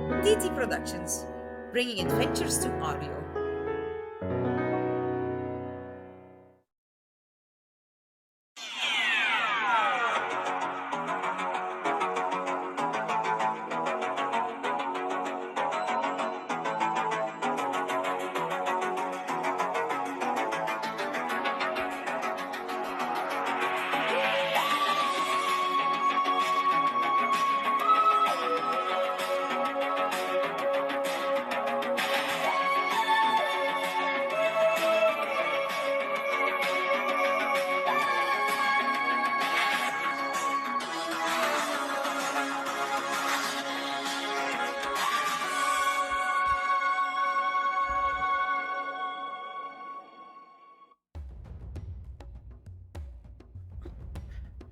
TT Productions, bringing adventures to audio.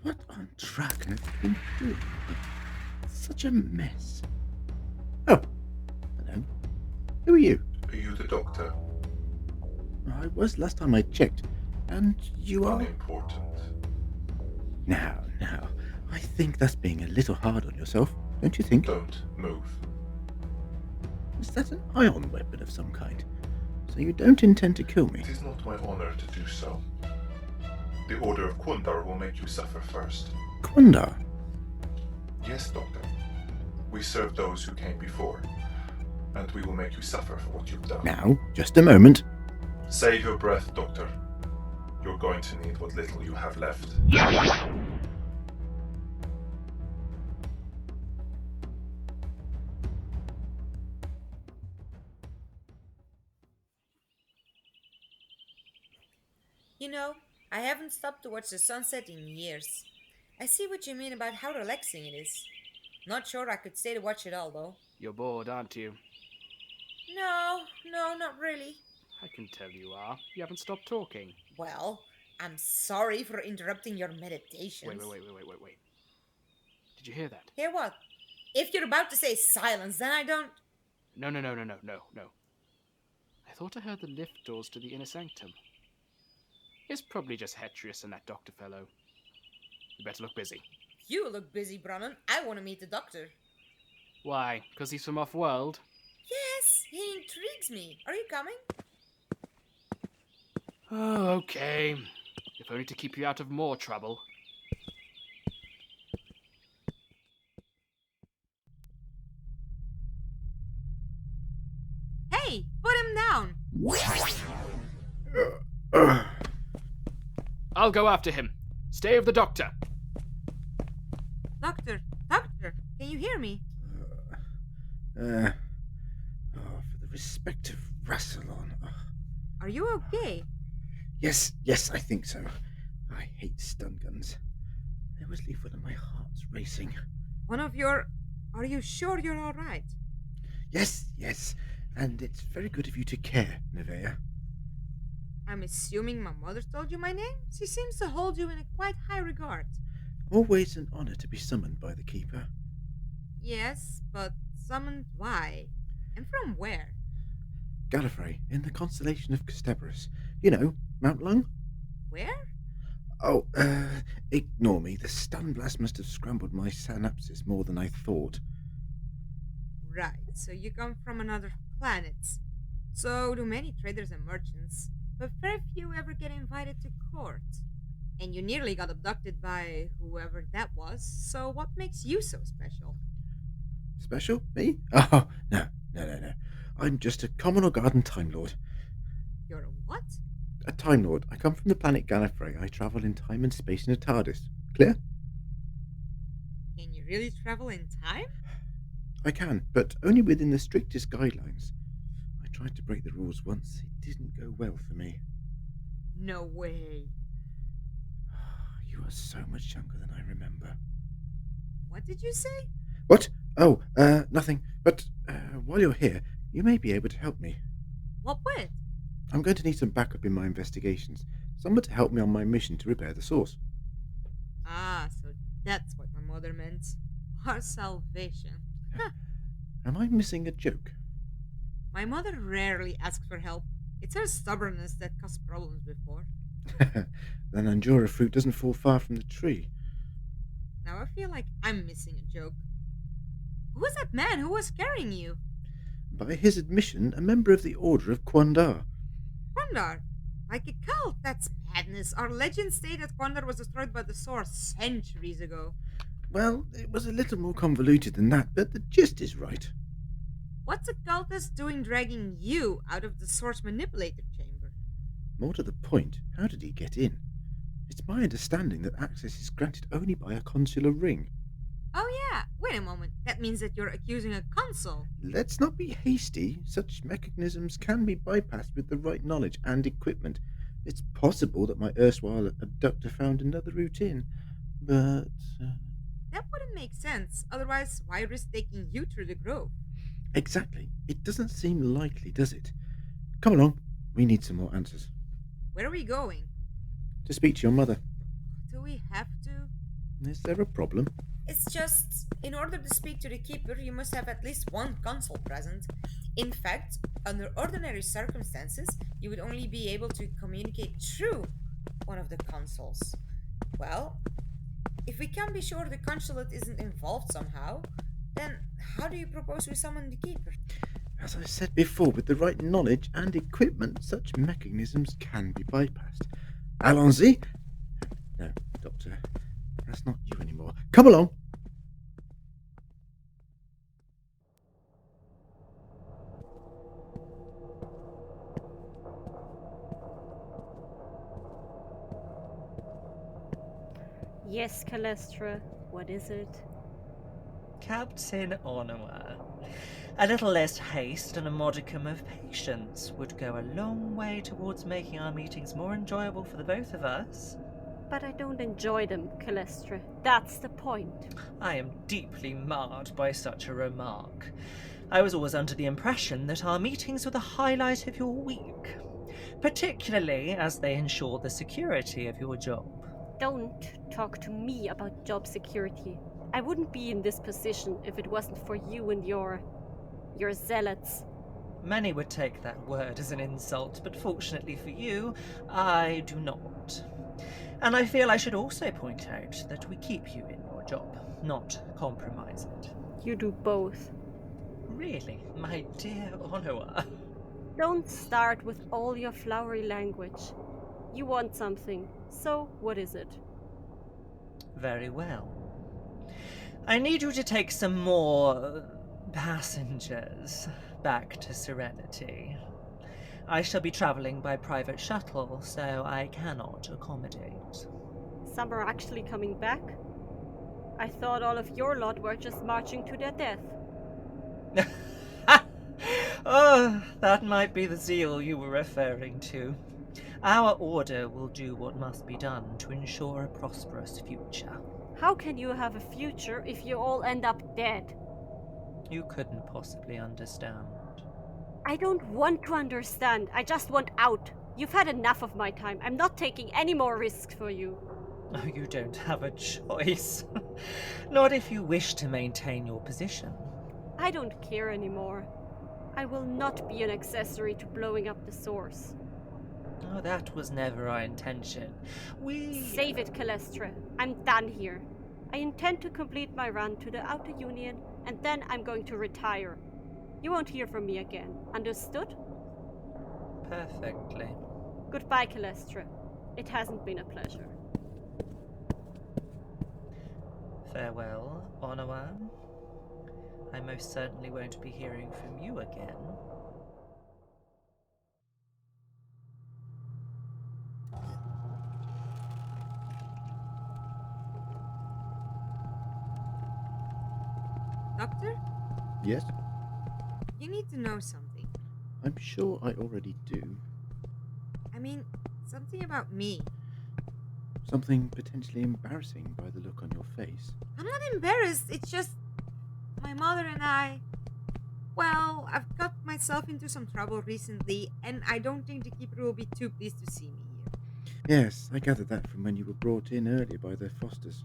What on Traken have you been doing? It's such a mess. Oh, hello. Who are you? Are you the doctor? I was last time I checked. And you are? Unimportant. Now. I think that's being a little hard on yourself, don't you think? Don't move. Is that an ion weapon of some kind? So you don't intend to kill me? It is not my honor to do so. The Order of Kúttner will make you suffer first. Kúttner? Yes, Doctor. We serve those who came before, and we will make you suffer for what you've done. Now, just a moment. Save your breath, Doctor. You're going to need what little you have left. You know, I haven't stopped to watch the sunset in years. I see what you mean about how relaxing it is. Not sure I could stay to watch it all, though. You're bored, aren't you? No, not really. I can tell you are. You haven't stopped talking. Well, I'm sorry for interrupting your meditations. Wait. Did you hear that? Hear what? If you're about to say silence, then I don't... No. I thought I heard the lift doors to the inner sanctum. It's probably just Hetreus and that doctor fellow. You better look busy. You look busy, Bronan. I want to meet the doctor. Why? Because he's from off-world? Yes, he intrigues me. Are you coming? Oh, okay. If only to keep you out of more trouble. Hey, put him down. I'll go after him. Stay with the doctor. Doctor, can you hear me? For the respect of Rassilon. Are you okay? Yes, I think so. I hate stun guns. They always leave one of my hearts racing. Are you sure you're all right? Yes. And it's very good of you to care, Neveah. I'm assuming my mother told you my name? She seems to hold you in a quite high regard. Always an honor to be summoned by the Keeper. Yes, but summoned why? And from where? Gallifrey, in the constellation of Cerberus. You know, Mount Lung? Where? Oh, ignore me. The stun blast must have scrambled my synapses more than I thought. Right, so you come from another planet. So do many traders and merchants, but very few ever get invited to court. And you nearly got abducted by whoever that was, so what makes you so special? Special? Me? Oh, no. I'm just a common or garden Time Lord. You're a what? A Time Lord. I come from the planet Gallifrey. I travel in time and space in a TARDIS. Clear? Can you really travel in time? I can, but only within the strictest guidelines. I tried to break the rules once. It didn't go well for me. No way. You are so much younger than I remember. What did you say? What? Oh, nothing. But while you're here, you may be able to help me. What with? I'm going to need some backup in my investigations. Someone to help me on my mission to repair the source. Ah, so that's what my mother meant. Our salvation. Huh. Am I missing a joke? My mother rarely asks for help. It's her stubbornness that caused problems before. Then Anjura fruit doesn't fall far from the tree. Now I feel like I'm missing a joke. Who was that man who was carrying you? By his admission, a member of the Order of Quandar. Quandar? Like a cult? That's madness. Our legends state that Quandar was destroyed by the sword centuries ago. Well, it was a little more convoluted than that, but the gist is right. What's a cultist doing dragging you out of the source manipulator chamber? More to the point, how did he get in? It's my understanding that access is granted only by a consular ring. Oh yeah, wait a moment. That means that you're accusing a consul. Let's not be hasty. Such mechanisms can be bypassed with the right knowledge and equipment. It's possible that my erstwhile abductor found another route in, but... That wouldn't make sense. Otherwise, why risk taking you through the grove? Exactly. It doesn't seem likely, does it? Come along. We need some more answers. Where are we going? To speak to your mother. Do we have to? Is there a problem? It's just, in order to speak to the keeper, you must have at least one consul present. In fact, under ordinary circumstances, you would only be able to communicate through one of the consuls. Well, if we can be sure the consulate isn't involved somehow, then how do you propose we summon the keeper? As I said before, with the right knowledge and equipment, such mechanisms can be bypassed. Allons-y! No, Doctor, that's not you anymore. Come along! Yes, Kelestre, what is it? Captain Onowa. A little less haste and a modicum of patience would go a long way towards making our meetings more enjoyable for the both of us. But I don't enjoy them, Kelestre. That's the point. I am deeply marred by such a remark. I was always under the impression that our meetings were the highlight of your week, particularly as they ensure the security of your job. Don't talk to me about job security. I wouldn't be in this position if it wasn't for you and your zealots. Many would take that word as an insult, but fortunately for you, I do not. And I feel I should also point out that we keep you in your job, not compromise it. You do both. Really, my dear Onowa? Don't start with all your flowery language. You want something, so what is it? Very well. I need you to take some more passengers back to Serenity. I shall be travelling by private shuttle, so I cannot accommodate. Some are actually coming back? I thought all of your lot were just marching to their death. Oh, that might be the zeal you were referring to. Our order will do what must be done to ensure a prosperous future. How can you have a future if you all end up dead? You couldn't possibly understand. I don't want to understand. I just want out. You've had enough of my time. I'm not taking any more risks for you. Oh, you don't have a choice. Not if you wish to maintain your position. I don't care anymore. I will not be an accessory to blowing up the source. Oh, that was never our intention. Save it, Kelestre. I'm done here. I intend to complete my run to the Outer Union, and then I'm going to retire. You won't hear from me again. Understood? Perfectly. Goodbye, Kelestre. It hasn't been a pleasure. Farewell, Onowa. I most certainly won't be hearing from you again. Doctor? Yes? You need to know something. I'm sure I already do. I mean, something about me. Something potentially embarrassing by the look on your face. I'm not embarrassed. It's just my mother and I. Well, I've got myself into some trouble recently, and I don't think the keeper will be too pleased to see me here. Yes, I gathered that from when you were brought in earlier by the Fosters.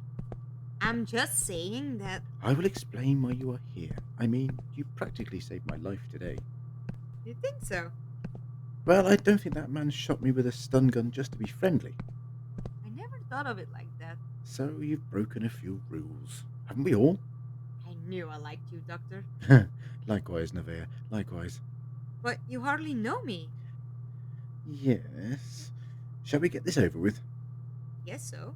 I'm just saying that. I will explain why you are here. I mean, you practically saved my life today. You think so? Well, I don't think that man shot me with a stun gun just to be friendly. I never thought of it like that. So you've broken a few rules. Haven't we all? I knew I liked you, Doctor. Likewise, Neveah, likewise. But you hardly know me. Yes. Shall we get this over with? Guess so.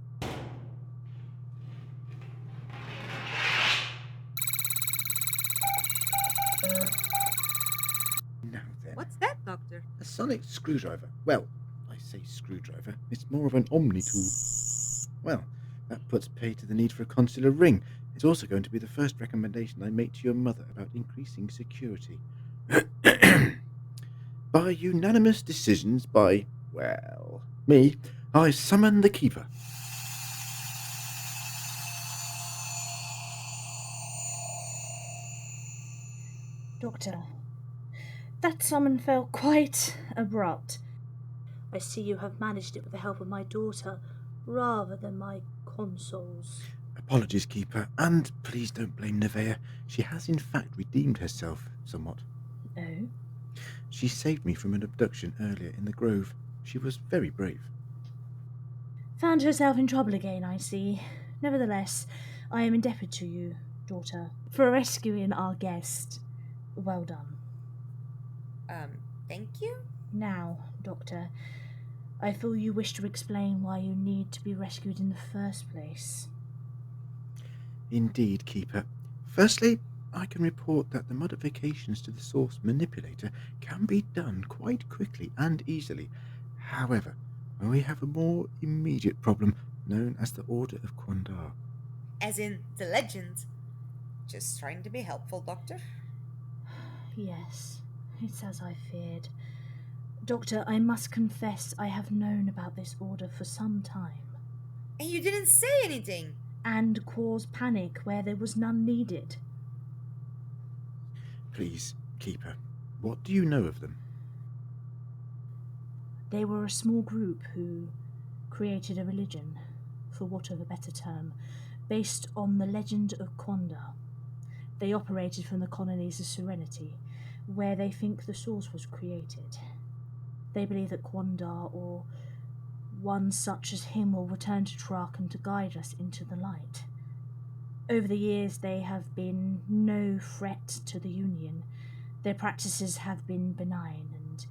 Now then. What's that, Doctor? A sonic screwdriver. Well, I say screwdriver. It's more of an omni-tool. Well, that puts pay to the need for a consular ring. It's also going to be the first recommendation I make to your mother about increasing security. By unanimous decisions by, well, me, I summon the Keeper. Doctor, that summon felt quite abrupt. I see you have managed it with the help of my daughter, rather than my consuls. Apologies, Keeper, and please don't blame Neveah. She has in fact redeemed herself somewhat. Oh? She saved me from an abduction earlier in the grove. She was very brave. Found herself in trouble again, I see. Nevertheless, I am indebted to you, daughter, for rescuing our guest. Well done. Thank you? Now, Doctor, I feel you wish to explain why you need to be rescued in the first place. Indeed, Keeper. Firstly, I can report that the modifications to the source manipulator can be done quite quickly and easily. However, we have a more immediate problem known as the Order of Quandar. As in the legend. Just trying to be helpful, Doctor. Yes, it's as I feared. Doctor, I must confess I have known about this order for some time. And you didn't say anything! And caused panic where there was none needed. Please, Keeper, what do you know of them? They were a small group who created a religion, for want of a better term, based on the legend of Quandar. They operated from the colonies of Serenity, where they think the source was created. They believe that Quandar, or one such as him, will return to Traken to guide us into the light. Over the years, they have been no threat to the Union. Their practices have been benign, and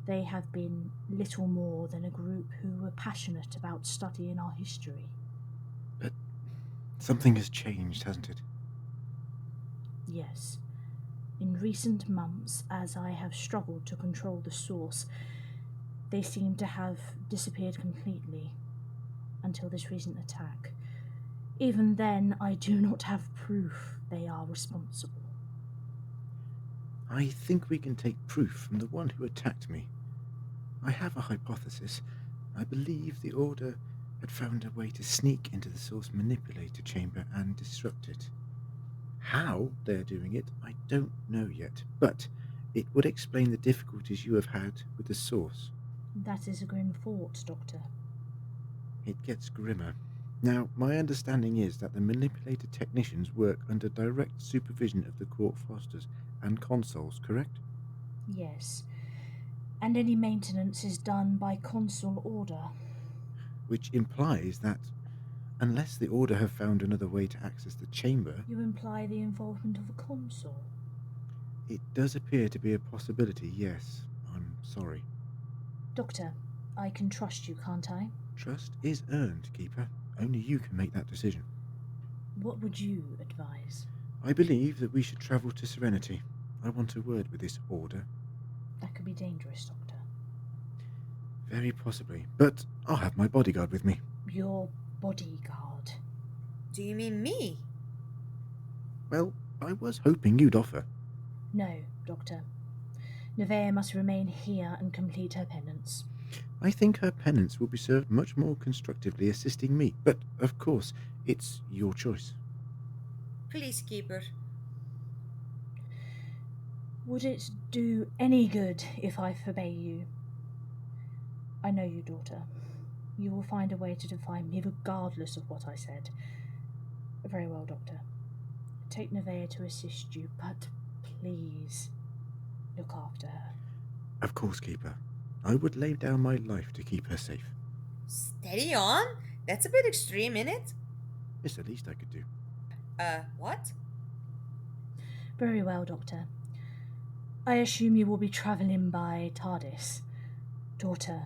they have been little more than a group who were passionate about studying our history. But something has changed, hasn't it? Yes. In recent months, as I have struggled to control the source, they seem to have disappeared completely, until this recent attack. Even then, I do not have proof they are responsible. I think we can take proof from the one who attacked me. I have a hypothesis. I believe the Order had found a way to sneak into the source manipulator chamber and disrupt it. How they're doing it, I don't know yet, but it would explain the difficulties you have had with the source. That is a grim thought, Doctor. It gets grimmer. Now, my understanding is that the manipulator technicians work under direct supervision of the court fosters and consuls, correct? Yes. And any maintenance is done by consul order. Which implies that, unless the Order have found another way to access the chamber... You imply the involvement of a consul? It does appear to be a possibility, yes. I'm sorry. Doctor, I can trust you, can't I? Trust is earned, Keeper. Only you can make that decision. What would you advise? I believe that we should travel to Serenity. I want a word with this Order. That could be dangerous, Doctor. Very possibly, but I'll have my bodyguard with me. Your bodyguard? Do you mean me? Well, I was hoping you'd offer. No, Doctor. Neveah must remain here and complete her penance. I think her penance will be served much more constructively assisting me, but, of course, it's your choice. Please, Keeper. Would it do any good if I forbade you? I know you, daughter. You will find a way to defy me regardless of what I said. Very well, Doctor. Take Neveah to assist you, but please look after her. Of course, Keeper. I would lay down my life to keep her safe. Steady on? That's a bit extreme, innit? It's the least I could do. What? Very well, Doctor. I assume you will be travelling by TARDIS. Daughter,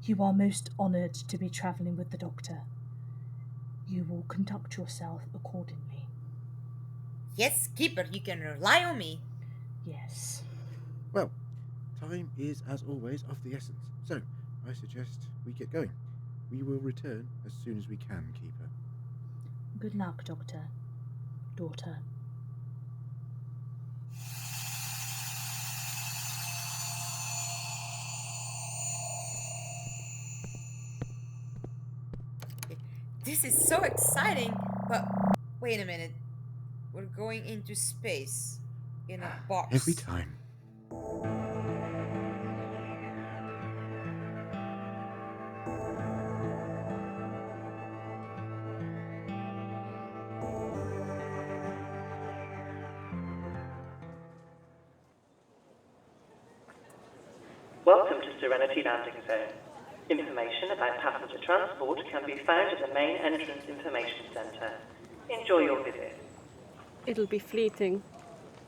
you are most honoured to be travelling with the Doctor. You will conduct yourself accordingly. Yes, Keeper, you can rely on me. Yes. Well, time is, as always, of the essence. So, I suggest we get going. We will return as soon as we can, Keeper. Good luck, Doctor. Daughter. This is so exciting, but wait a minute. We're going into space in a box. Every time. Welcome to Serenity Landing Zone. Information about passenger transport can be found at the main entrance information center. Enjoy your visit. It'll be fleeting.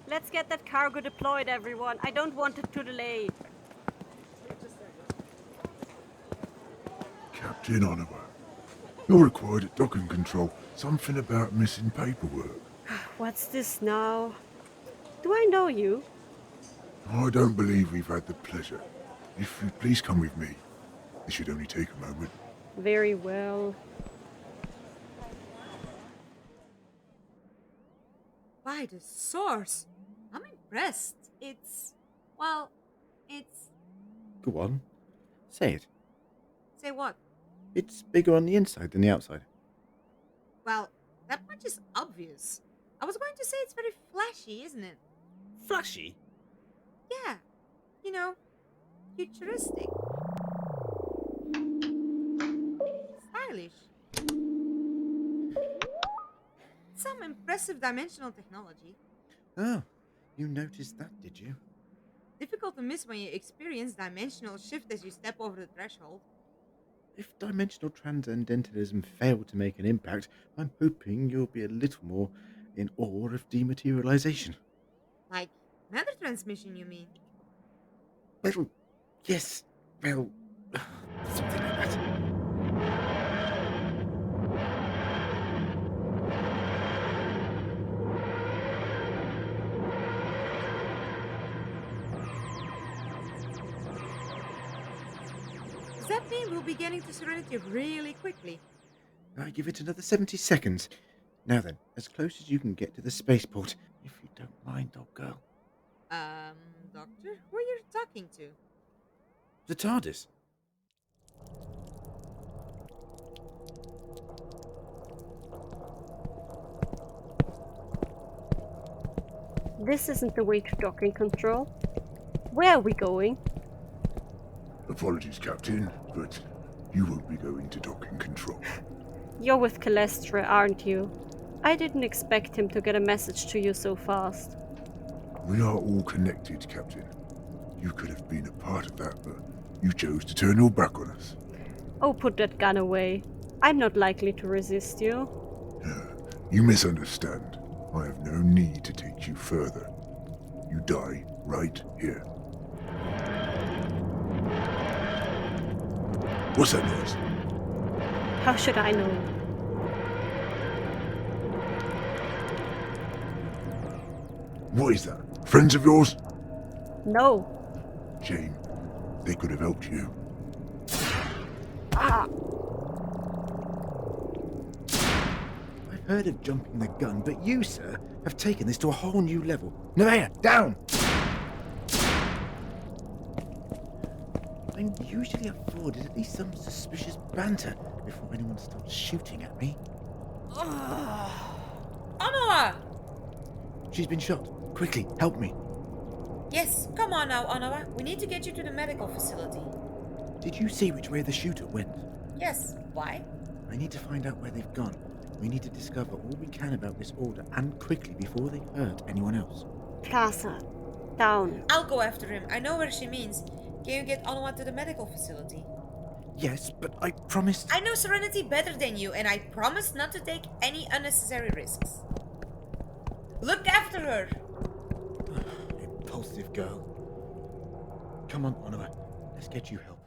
Let's get that cargo deployed, everyone. I don't want it to delay. Captain Onowa, you're required at docking control. Something about missing paperwork. What's this now? Do I know you? I don't believe we've had the pleasure. If you'd please come with me. This should only take a moment. Very well. By the source, I'm impressed. It's... Go on. Say it. Say what? It's bigger on the inside than the outside. Well, that much is obvious. I was going to say it's very flashy, isn't it? Flashy? Yeah. You know, futuristic. Stylish. Some impressive dimensional technology. Oh, you noticed that, did you? Difficult to miss when you experience dimensional shift as you step over the threshold. If dimensional transcendentalism failed to make an impact, I'm hoping you'll be a little more in awe of dematerialization. Like matter transmission, you mean? Well, yes, well, something like that. Does that mean we'll be getting to Serenity really quickly? I give it another 70 seconds. Now then, as close as you can get to the spaceport, if you don't mind, old girl. Doctor? Who are you talking to? The TARDIS. This isn't the way to docking control. Where are we going? Apologies, Captain, but you won't be going to docking control. You're with Kelestre, aren't you? I didn't expect him to get a message to you so fast. We are all connected, Captain. You could have been a part of that, but you chose to turn your back on us. Oh, put that gun away. I'm not likely to resist you. You misunderstand. I have no need to take you further. You die right here. What's that noise? How should I know? What is that? Friends of yours? No. Shame. They could have helped you. Ah! I've heard of jumping the gun, but you, sir, have taken this to a whole new level. Neveah, down! I'm usually afforded at least some suspicious banter before anyone starts shooting at me. Onowa! She's been shot. Quickly, help me. Yes, come on now, Onowa. We need to get you to the medical facility. Did you see which way the shooter went? Yes, why? I need to find out where they've gone. We need to discover all we can about this order, and quickly, before they hurt anyone else. Plaza. Down. I'll go after him. I know where she means. Can you get Onowa to the medical facility? Yes, but I promised... I know Serenity better than you, and I promise not to take any unnecessary risks. Look after her! inquisitive girl. Come on, Onowa. Let's get you help.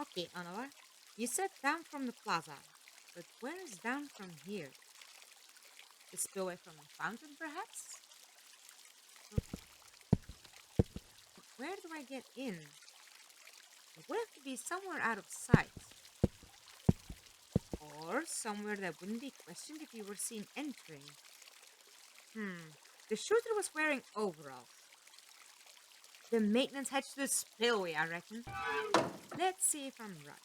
Okay, Onowa. You said down from the plaza, but where is down from here? The spillway from the fountain, perhaps? Where do I get in? It would have to be somewhere out of sight. Or somewhere that wouldn't be questioned if you were seen entering. The shooter was wearing overalls. The maintenance hatch to the spillway, I reckon. Let's see if I'm right.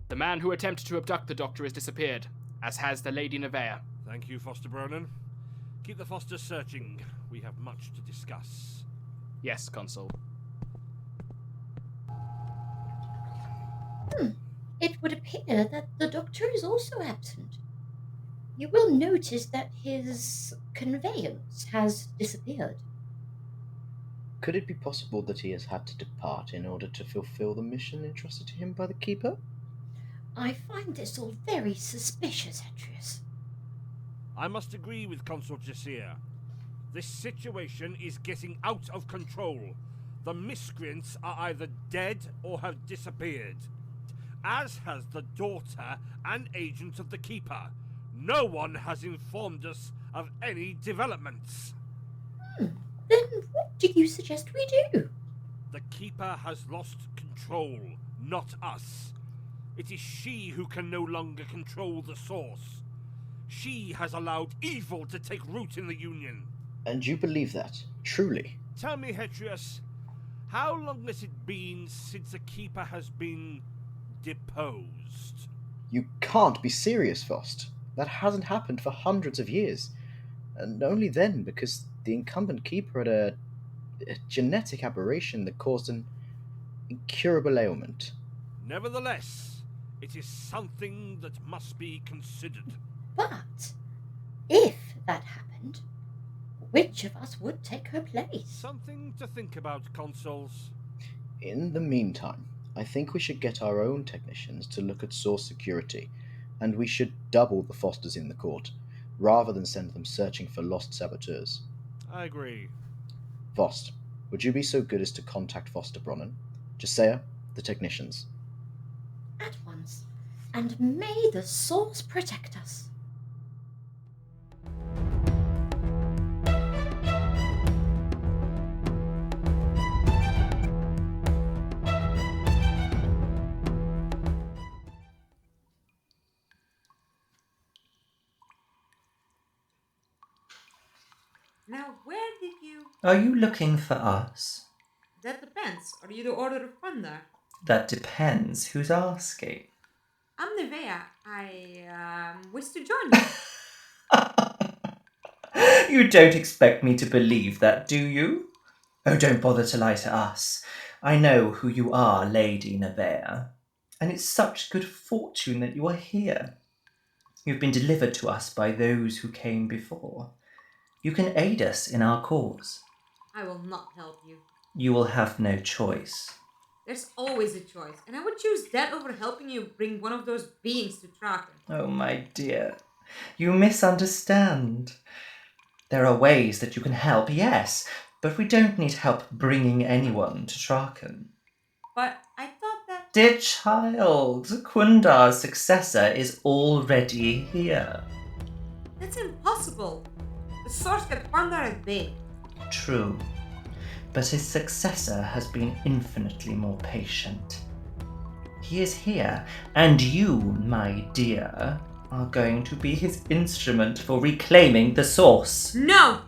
The man who attempted to abduct the doctor has disappeared, as has the Lady Neveah. Thank you, Foster Bronan. Keep the Fosters searching. We have much to discuss. Yes, Consul. It would appear that the doctor is also absent. You will notice that his conveyance has disappeared. Could it be possible that he has had to depart in order to fulfill the mission entrusted to him by the Keeper? I find this all very suspicious, Hetreus. I must agree with Consul Jacea. This situation is getting out of control. The miscreants are either dead or have disappeared, as has the daughter and agent of the Keeper. No one has informed us of any developments. Then what do you suggest we do? The Keeper has lost control, not us. It is she who can no longer control the source. She has allowed evil to take root in the Union. And you believe that, truly? Tell me, Hetreus, how long has it been since the Keeper has been deposed? You can't be serious, Vost. That hasn't happened for hundreds of years. And only then because the incumbent Keeper had a genetic aberration that caused an incurable ailment. Nevertheless, it is something that must be considered. But if that happened, which of us would take her place? Something to think about, Consuls. In the meantime, I think we should get our own technicians to look at source security, and we should double the Fosters in the court, rather than send them searching for lost saboteurs. I agree. Vost, would you be so good as to contact Foster Bronan? Jacea, the technicians. At once. And may the source protect us. Now, where did you... Are you looking for us? That depends. Are you the Order of Kúttner? That depends. Who's asking? I'm Neveah. I wish to join you. You don't expect me to believe that, do you? Oh, don't bother to lie to us. I know who you are, Lady Neveah. And it's such good fortune that you are here. You've been delivered to us by those who came before. You can aid us in our cause. I will not help you. You will have no choice. There's always a choice, and I would choose that over helping you bring one of those beings to Traken. Oh, my dear, you misunderstand. There are ways that you can help, yes, but we don't need help bringing anyone to Traken. But I thought that... Dear child, Kúttner's successor is already here. That's impossible. The source kept Kúttner at bay. True. But his successor has been infinitely more patient. He is here, and you, my dear, are going to be his instrument for reclaiming the source. No!